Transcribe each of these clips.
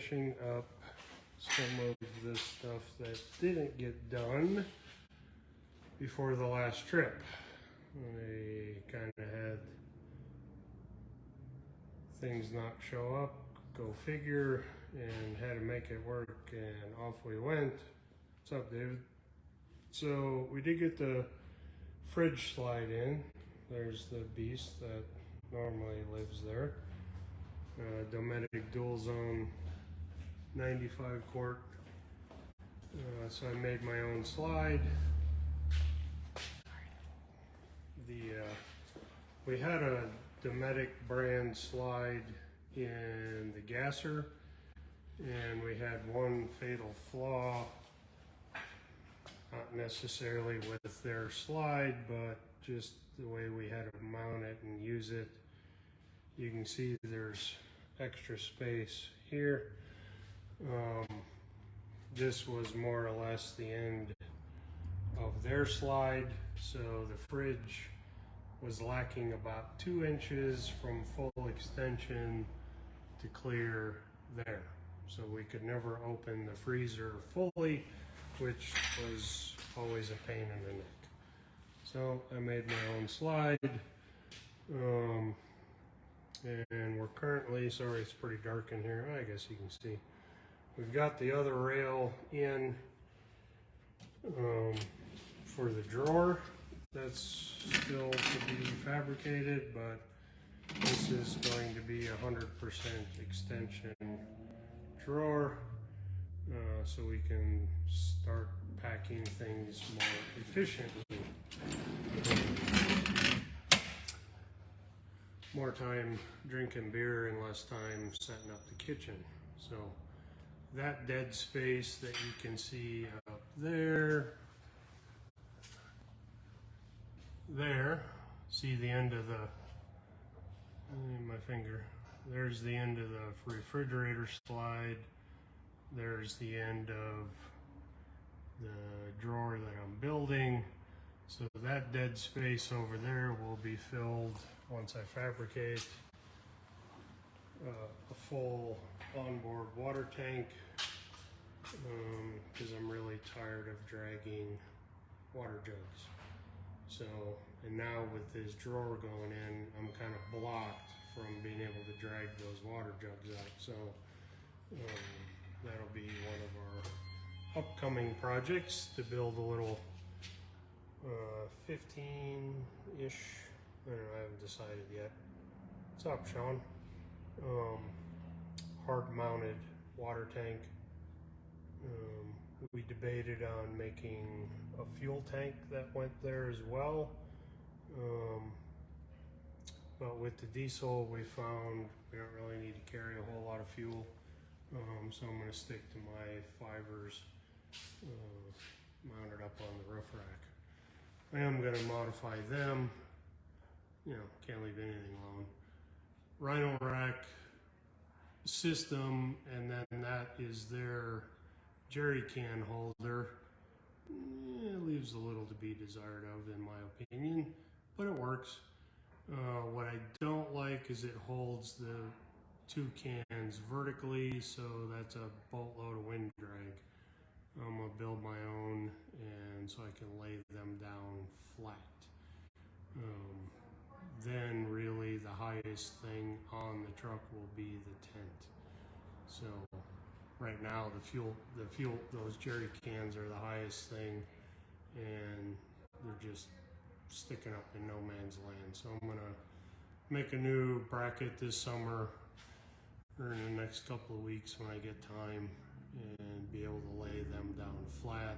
finishing up some of this stuff that didn't get done before the last trip. I kind of had things not show up, go figure, and had to make it work, and off we went. What's up, David? So we did get the fridge slide in. There's the beast that normally lives there. Dometic dual zone 95 quart. So I made my own slide. We had a Dometic brand slide in the gasser, and we had one fatal flaw, not necessarily with their slide, but just the way we had to mount it and use it. You can see there's extra space here. This was more or less the end of their slide, so the fridge was lacking about 2 inches from full extension to clear there. So we could never open the freezer fully, which was always a pain in the neck. So I made my own slide. And we're currently, sorry it's pretty dark in here, I guess you can see. We've got the other rail in for the drawer. That's still to be fabricated, but this is going to be 100% extension drawer, so we can start packing things more efficiently. More time drinking beer and less time setting up the kitchen. So that dead space that you can see up there, see the end of the, my finger, there's the end of the refrigerator slide, there's the end of the drawer that I'm building. So that dead space over there will be filled once I fabricate a full onboard water tank, because I'm really tired of dragging water jugs. So, and now with this drawer going in, I'm kind of blocked from being able to drag those water jugs out. So that'll be one of our upcoming projects, to build a little 15-ish, I don't know, I haven't decided yet. What's up, Sean? Hard-mounted water tank. We debated on making a fuel tank that went there as well. But with the diesel, we found we don't really need to carry a whole lot of fuel. So I'm going to stick to my fibers mounted up on the roof rack. I am going to modify them. You know, can't leave anything alone. Rhino rack system, and then that is their jerry can holder. It leaves a little to be desired of, in my opinion, but it works. What I don't like is it holds the 2 cans vertically, so that's a boatload of wind drag. I'm gonna build my own, and so I can lay them down flat. Then really the highest thing on the truck will be the tent. So right now the fuel, those jerry cans are the highest thing, and they're just sticking up in no man's land. So I'm gonna make a new bracket this summer, or in the next couple of weeks when I get time, and be able to lay them down flat.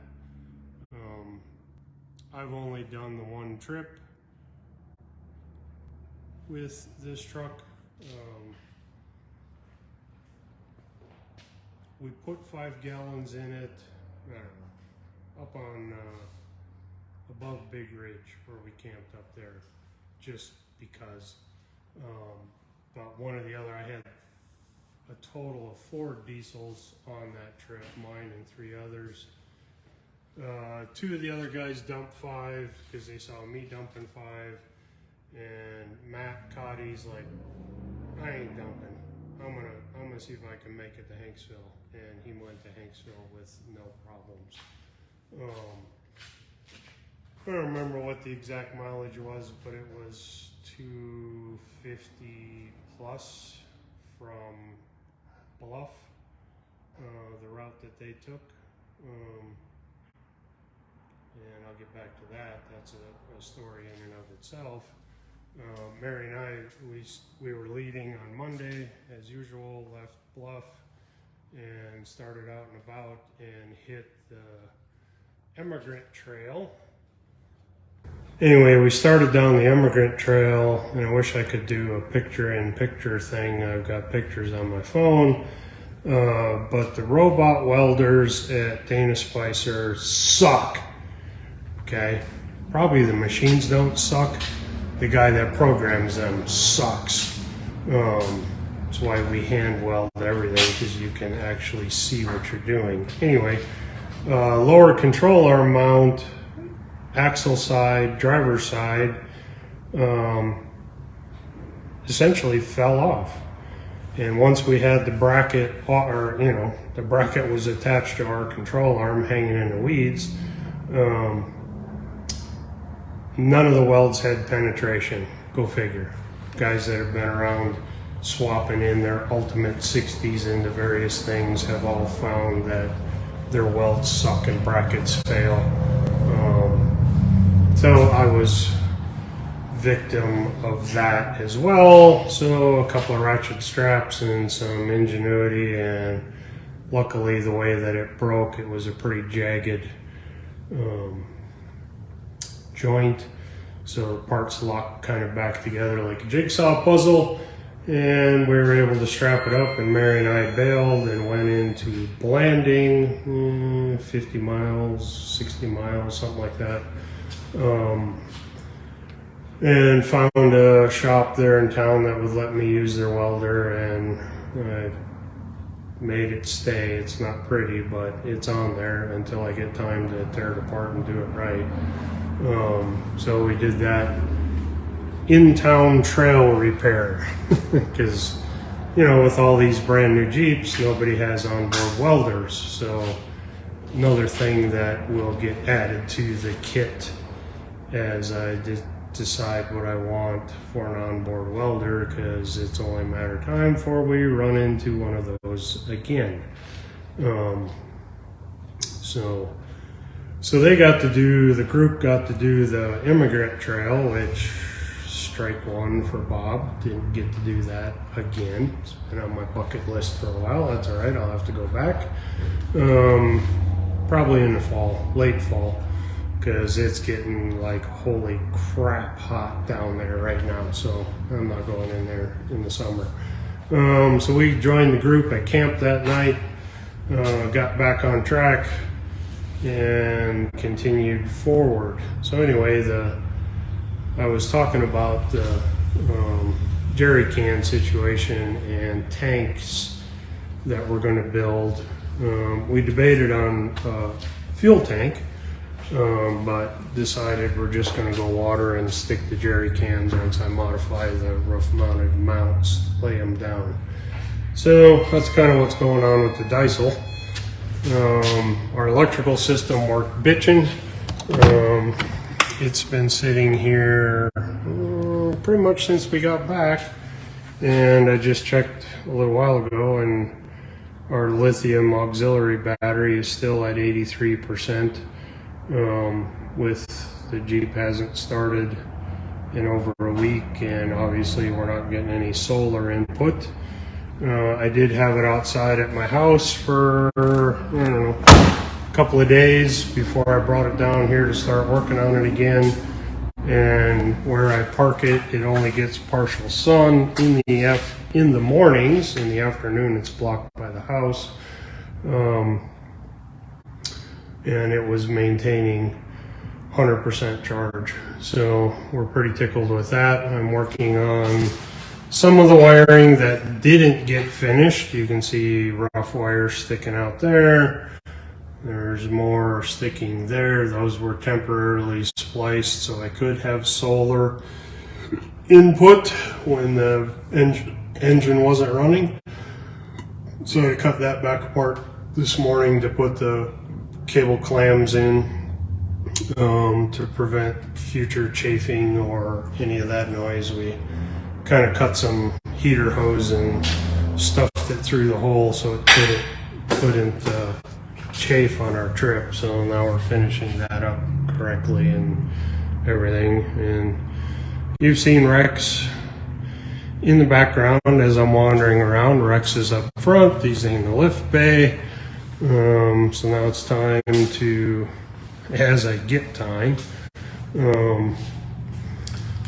I've only done the one trip with this truck. We put 5 gallons in it, I don't know, up on above Big Ridge where we camped up there, just because. But one or the other, I had a total of 4 diesels on that trip, mine and 3 others. 2 of the other guys dumped 5 because they saw me dumping 5, and Matt Cotty's like, I ain't dumping. I'm gonna see if I can make it to Hanksville, and he went to Hanksville with no problems. I don't remember what the exact mileage was, but it was 250 plus from Bluff, the route that they took. And I'll get back to that. That's a story in and of itself. Mary and I, we were leading on Monday as usual, left Bluff and started out and about and hit the Emigrant Trail. Anyway, we started down the Emigrant Trail, and I wish I could do a picture-in-picture thing. I've got pictures on my phone, but the robot welders at Dana Spicer suck. Okay, probably the machines don't suck. The guy that programs them sucks. That's why we hand weld everything, because you can actually see what you're doing. Anyway, lower control arm mount, axle side, driver's side, essentially fell off. And once we had the bracket, or the bracket was attached to our control arm hanging in the weeds, none of the welds had penetration. Go figure. Guys that have been around swapping in their ultimate 60s into various things have all found that their welds suck and brackets fail. So I was victim of that as well. So a couple of ratchet straps and some ingenuity, and luckily the way that it broke, it was a pretty jagged joint, so the parts locked kind of back together like a jigsaw puzzle, and we were able to strap it up, and Mary and I bailed and went into Blanding, 50 miles, 60 miles, something like that, and found a shop there in town that would let me use their welder, and I made it stay. It's not pretty, but it's on there until I get time to tear it apart and do it right. So we did that in-town trail repair, because with all these brand new Jeeps, nobody has onboard welders. So another thing that will get added to the kit as I decide what I want for an onboard welder, because it's only a matter of time before we run into one of those again. So the group got to do the Immigrant Trail, which strike one for Bob. Didn't get to do that again. It's been on my bucket list for a while. That's all right. I'll have to go back. Probably in the fall, late fall, because it's getting like holy crap hot down there right now. So I'm not going in there in the summer. So we joined the group at camp that night, got back on track, and continued forward. So anyway, I was talking about the jerry can situation and tanks that we're going to build. We debated on fuel tank, but decided we're just going to go water and stick the jerry cans once I modify the roof mounted mounts, lay them down. So that's kind of what's going on with the Diesel. Our electrical system worked bitchin'. It's been sitting here pretty much since we got back, and I just checked a little while ago, and our lithium auxiliary battery is still at 83%. With the Jeep hasn't started in over a week, and obviously we're not getting any solar input. I did have it outside at my house for, a couple of days before I brought it down here to start working on it again. And where I park it, it only gets partial sun in the mornings. In the afternoon, it's blocked by the house. And it was maintaining 100% charge. So we're pretty tickled with that. I'm working on some of the wiring that didn't get finished. You can see rough wires sticking out there. There's more sticking there. Those were temporarily spliced so I could have solar input when the engine wasn't running. So I cut that back apart this morning to put the cable clams in to prevent future chafing or any of that noise. We kind of cut some heater hose and stuffed it through the hole so it couldn't chafe on our trip. So now we're finishing that up correctly and everything. And you've seen Rex in the background as I'm wandering around. Rex is up front, he's in the lift bay. So now it's time to, as I get time,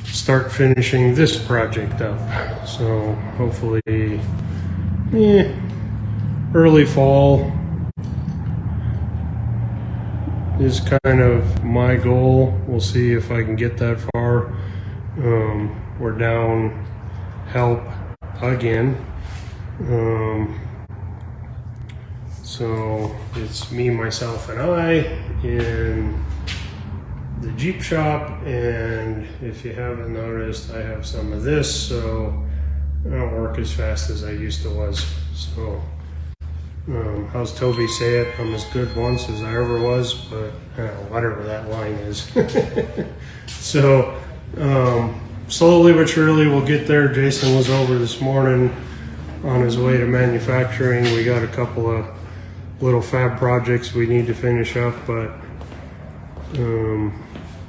start finishing this project up. So hopefully early fall is kind of my goal. We'll see if I can get that far. We're down help again. So it's me, myself, and I in the Jeep shop, and if you haven't noticed, I have some of this, so I don't work as fast as I used to was. So how's Toby say it? I'm as good once as I ever was, but whatever that line is. So slowly but surely we'll get there. Jason was over this morning on his way to manufacturing. We got a couple of little fab projects we need to finish up, but then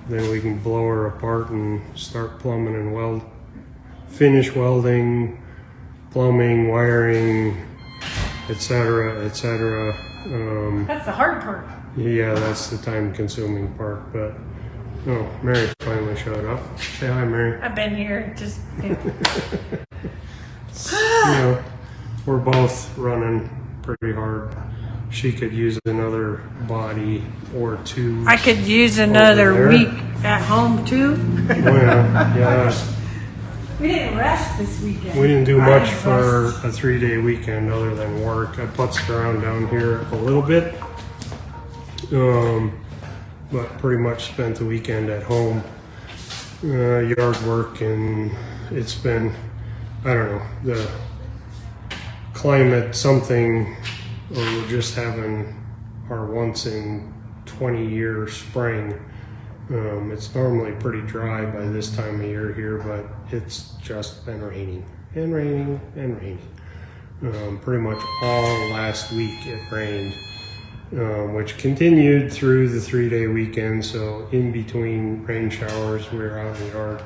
we can blow her apart and start plumbing and finish welding, plumbing, wiring, etc., etc. That's the hard part. Yeah, that's the time-consuming part. But oh, Mary finally showed up. Say hi, Mary. I've been here just. We're both running pretty hard. She could use another body or two. I could use another week at home too. Oh yeah. We didn't rest this weekend. We didn't do much for a 3-day weekend other than work. I putzed around down here a little bit, but pretty much spent the weekend at home, yard work, and it's been, I don't know, the climate something, or we're just having our once in 20-year spring. It's normally pretty dry by this time of year here, but it's just been raining and raining and raining. Pretty much all last week it rained, which continued through the 3-day weekend. So in between rain showers, we were out in the yard,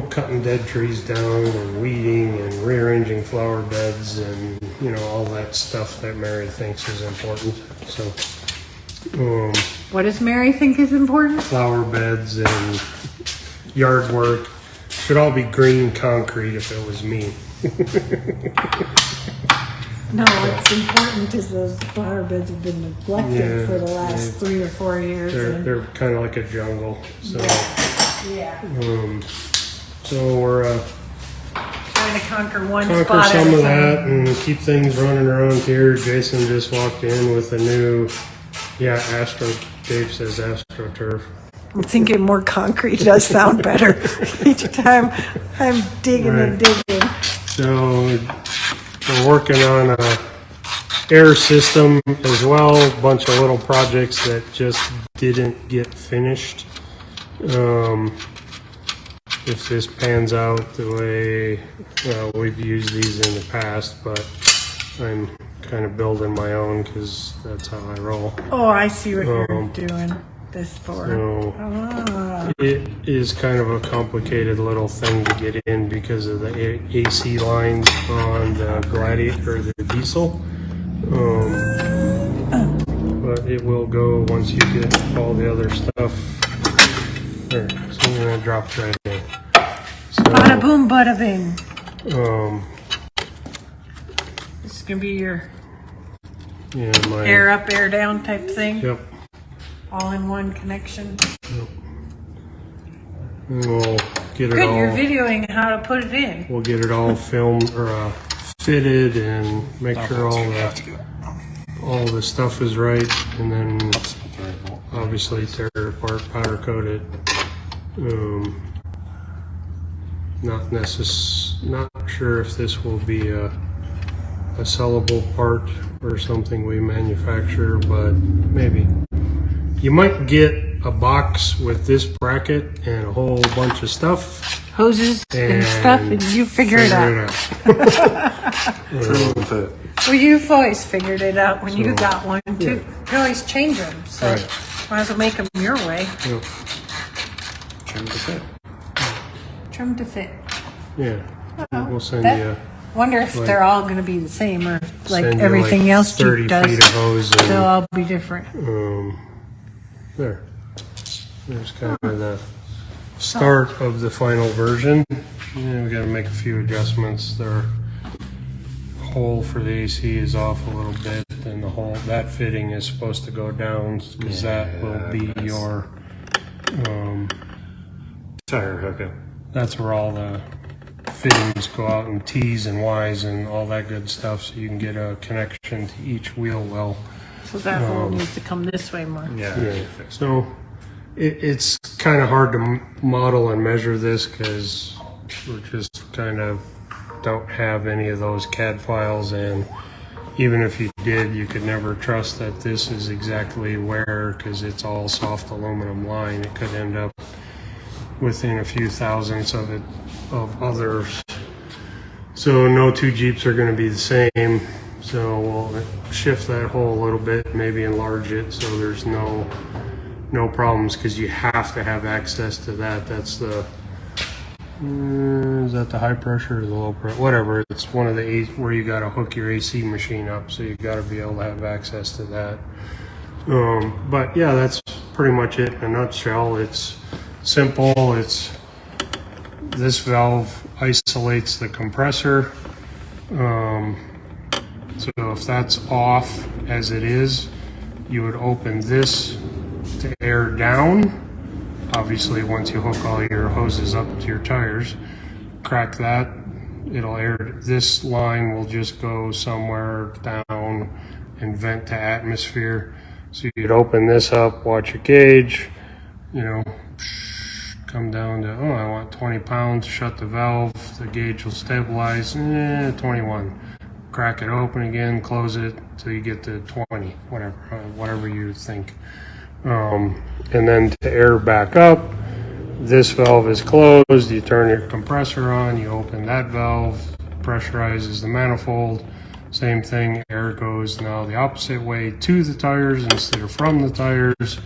cutting dead trees down and weeding and rearranging flower beds and all that stuff that Mary thinks is important. So what does Mary think is important? Flower beds and yard work should all be green concrete if it was me. No, what's important because those flower beds have been neglected for the last 3 or 4 years. They're kind of like a jungle. So yeah. So we're trying to conquer one conquer spot some at a of time. that and keep things running around here. Jason just walked in with a new, Dave says AstroTurf. I'm thinking more concrete does sound better each time I'm digging and digging. So we're working on a air system as well, a bunch of little projects that just didn't get finished. If this pans out the way we've used these in the past, but I'm kind of building my own because that's how I roll. Oh, I see what you're doing this for. So it is kind of a complicated little thing to get in because of the AC lines on the Gladiator or the diesel. But it will go once you get all the other stuff. There, so I'm gonna drop right in. So, bada boom, bada bing. This is gonna be your my air up, air down type thing. Yep. All in one connection. Yep. And we'll get it Good, all. you're videoing how to put it in. We'll get it all filmed or fitted and make sure all the stuff is right, and then obviously tear it apart, powder coat it. Not sure if this will be a a sellable part or something we manufacture, but maybe. You might get a box with this bracket and a whole bunch of stuff. Hoses and stuff, and you figure it out. Well, you've always figured it out when you got one too. You can always change them, so might as well make them your way. Yep. Trim to fit. Trim to fit. Yeah. We'll send That- you. Wonder if they're all going to be the same, or like send you everything like else 30 Jeep does. feet of hose and, They'll all be different. There. There's kind of the start of the final version. Yeah, we got to make a few adjustments. Their hole for the AC is off a little bit, and the hole, that fitting is supposed to go down because that will be your Tire hookup. that's where all the fittings go out, and T's and Y's and all that good stuff, so you can get a connection to each wheel well. So that hole needs to come this way more. Yeah. So it's kind of hard to model and measure this because we're just kind of don't have any of those CAD files, and even if you did, you could never trust that this is exactly where, because it's all soft aluminum line. It could end up within a few thousandths of it of others. So no two Jeeps are going to be the same. So we'll shift that hole a little bit, maybe enlarge it so there's no problems, because you have to have access to that. That's the is that the high pressure or the low pressure? Whatever. It's one of the where you got to hook your AC machine up, so you got to be able to have access to that. But yeah, that's pretty much it in a nutshell. It's simple. It's this valve isolates the compressor. So if that's off as it is, you would open this to air down. Obviously, once you hook all your hoses up to your tires, crack that, it'll air. This line will just go somewhere down and vent to atmosphere. So you'd open this up, watch your gauge, you know, come down to, oh, I want 20 pounds, shut the valve, the gauge will stabilize, 21. Crack it open again, close it till you get to 20, whatever you think. And then to air back up, this valve is closed, you turn your compressor on, you open that valve, pressurizes the manifold, same thing, air goes now the opposite way to the tires instead of from the tires.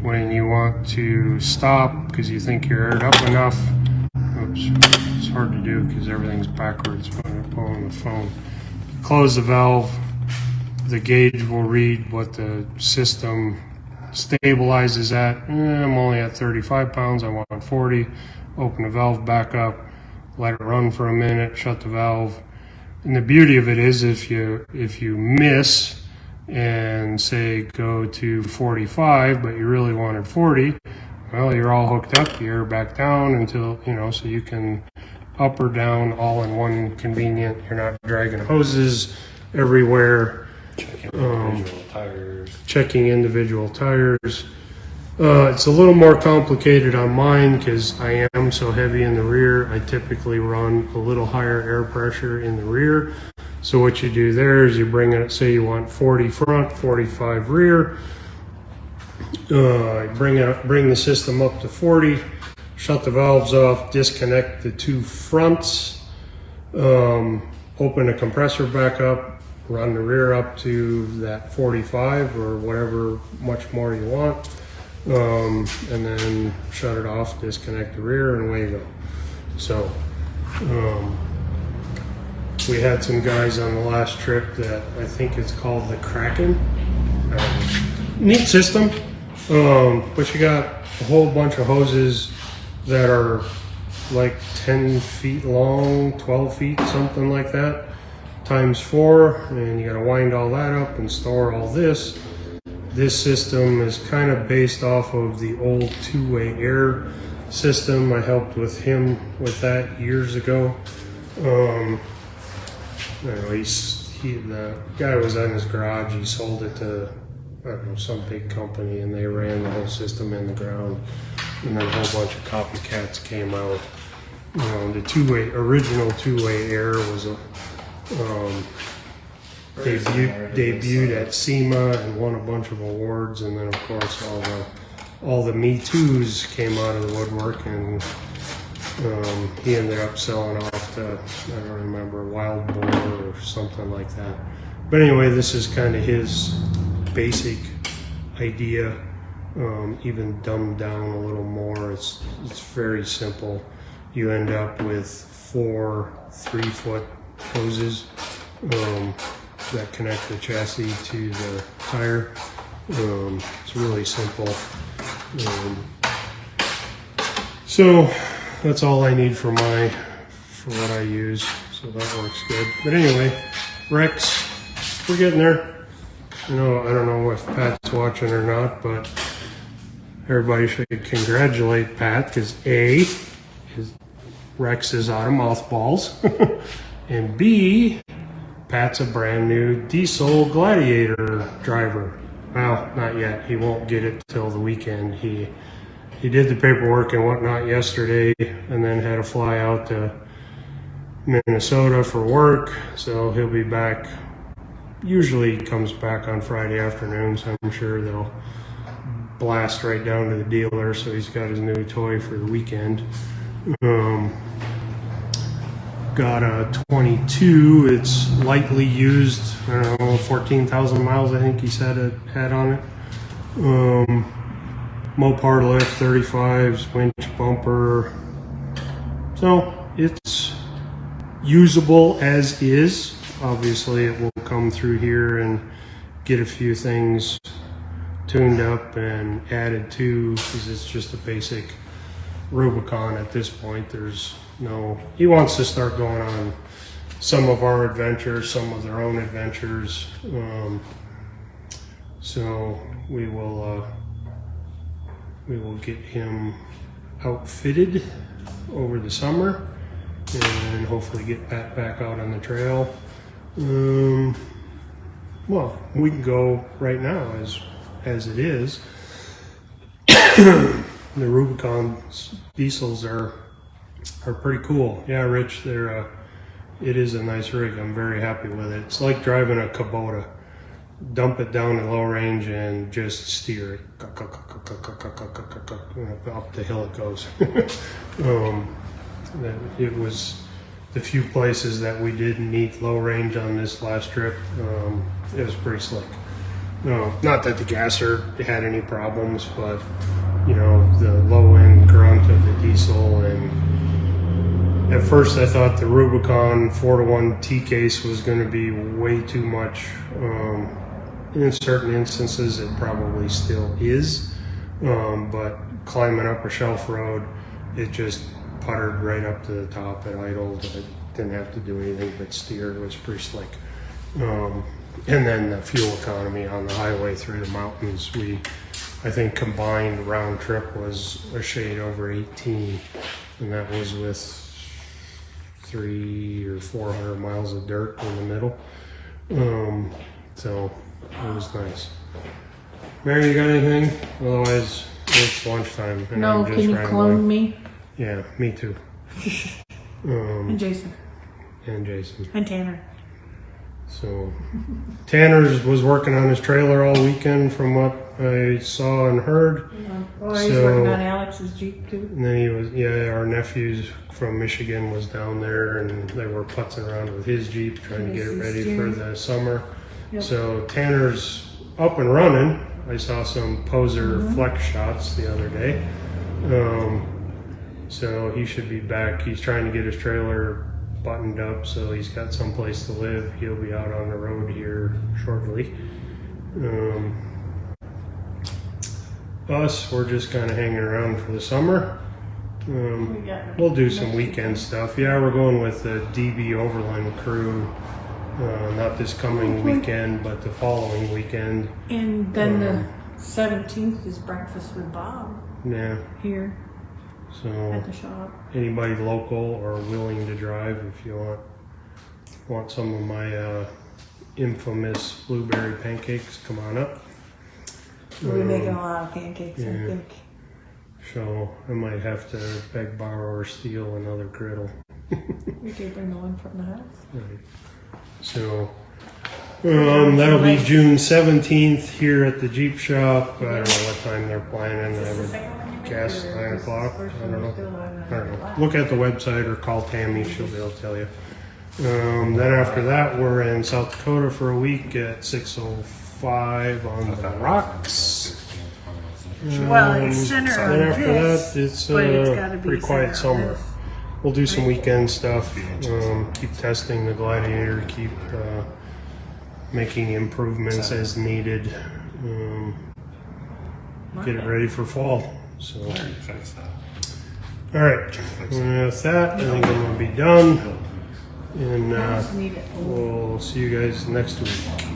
When you want to stop because you think you're aired up enough, oops, it's hard to do because everything's backwards when I'm pulling the phone. Close the valve, the gauge will read what the system stabilizes at. I'm only at 35 pounds, I want 40. Open the valve back up, let it run for a minute, shut the valve. And the beauty of it is if you miss and say go to 45, but you really wanted 40, well, you're all hooked up, you air back down until, you know, so you can up or down all in one convenient. You're not dragging hoses everywhere. Checking individual tires. It's a little more complicated on mine because I am so heavy in the rear. I typically run a little higher air pressure in the rear. So what you do there is you bring it, say you want 40 front, 45 rear. Bring the system up to 40. Shut the valves off, disconnect the two fronts, open the compressor back up, run the rear up to that 45 or whatever much more you want, and then shut it off, disconnect the rear, and away you go. So we had some guys on the last trip that I think it's called the Kraken. Neat system, but you got a whole bunch of hoses that are like 10 feet long, 12 feet, something like that, times 4, and you got to wind all that up and store all this. This system is kind of based off of the old two-way air system. I helped with him with that years ago. The guy was in his garage, he sold it to, I don't know, some big company, and they ran the whole system in the ground. And then a whole bunch of copycats came out. You know, the original two-way air was debuted at SEMA and won a bunch of awards, and then of course all the Me Too's came out of the woodwork, and he ended up selling off to, I don't remember, Wild Boar or something like that. But anyway, this is kind of his basic idea, even dumbed down a little more. It's very simple. You end up with 4 3-foot hoses that connect the chassis to the tire. It's really simple. So that's all I need for what I use. So that works good. But anyway, Rex, we're getting there. I don't know if Pat's watching or not, but everybody should congratulate Pat because A, Rex is out of mothballs, and B, Pat's a brand new diesel Gladiator driver. Well, not yet. He won't get it till the weekend. He did the paperwork and whatnot yesterday, and then had to fly out to Minnesota for work. So he'll be back. Usually he comes back on Friday afternoon, so I'm sure they'll blast right down to the dealer. So he's got his new toy for the weekend. Got a 22. It's lightly used. I don't know, 14,000 miles I think he said it had on it. Mopar lift, 35s, winch bumper. So it's usable as is. Obviously it will come through here and get a few things tuned up and added to, because it's just a basic Rubicon at this point. He wants to start going on some of our adventures, some of their own adventures. So we will get him outfitted over the summer and hopefully get back out on the trail. Well, we can go right now as it is. The Rubicon diesels are pretty cool. Yeah, Rich, it is a nice rig. I'm very happy with it. It's like driving a Kubota. Dump it down in low range and just steer it. Up the hill it goes. It was the few places that we did meet low range on this last trip. It was pretty slick. Not that the gasser had any problems, but the low end grunt of the diesel. And at first I thought the Rubicon 4-to-1 T-case was going to be way too much. In certain instances it probably still is, but climbing up a shelf road, it just puttered right up to the top. It idled. It didn't have to do anything but steer. It was pretty slick. And then the fuel economy on the highway through the mountains, I think combined round trip was a shade over 18, and that was with 300 or 400 miles of dirt in the middle. So it was nice. Mary, you got anything? Otherwise, it's lunchtime. And No, I'm just can you rambling. clone me? Yeah, me too. And Jason. And Jason. And Tanner. So Tanner was working on his trailer all weekend from what I saw and heard. Oh, he's working on Alex's Jeep too. And then our nephews from Michigan was down there, and they were putzing around with his Jeep trying to get it ready for the summer. Yep. So Tanner's up and running. I saw some poser flex shots the other day. So he should be back. He's trying to get his trailer buttoned up so he's got someplace to live. He'll be out on the road here shortly. Us, we're just kind of hanging around for the summer. We'll do some weekend stuff. Yeah, we're going with the DB Overland crew. Not this coming weekend, but the following weekend. And then the 17th is breakfast with Bob. Yeah. Here. So at the shop. Anybody local or willing to drive, if you want some of my infamous blueberry pancakes, come on up. We're making a lot of pancakes, I think. So I might have to beg, borrow, or steal another griddle. We could bring the one from the house. Right. So That'll be June 17th here at the Jeep shop. I don't know what time they're planning. I would guess 9 o'clock. I don't know. Look at the website or call Tammy. She'll be able to tell you. Then after that, we're in South Dakota for a week at 6:05 on the rocks. Well, it's center Then on after this, that, it's but it's gotta be pretty quiet center on summer. this. We'll do some weekend stuff. Keep testing the Gladiator. Keep making improvements as needed. Get it ready for fall. So, all right. With that, I think I'm gonna be done, and we'll see you guys next week.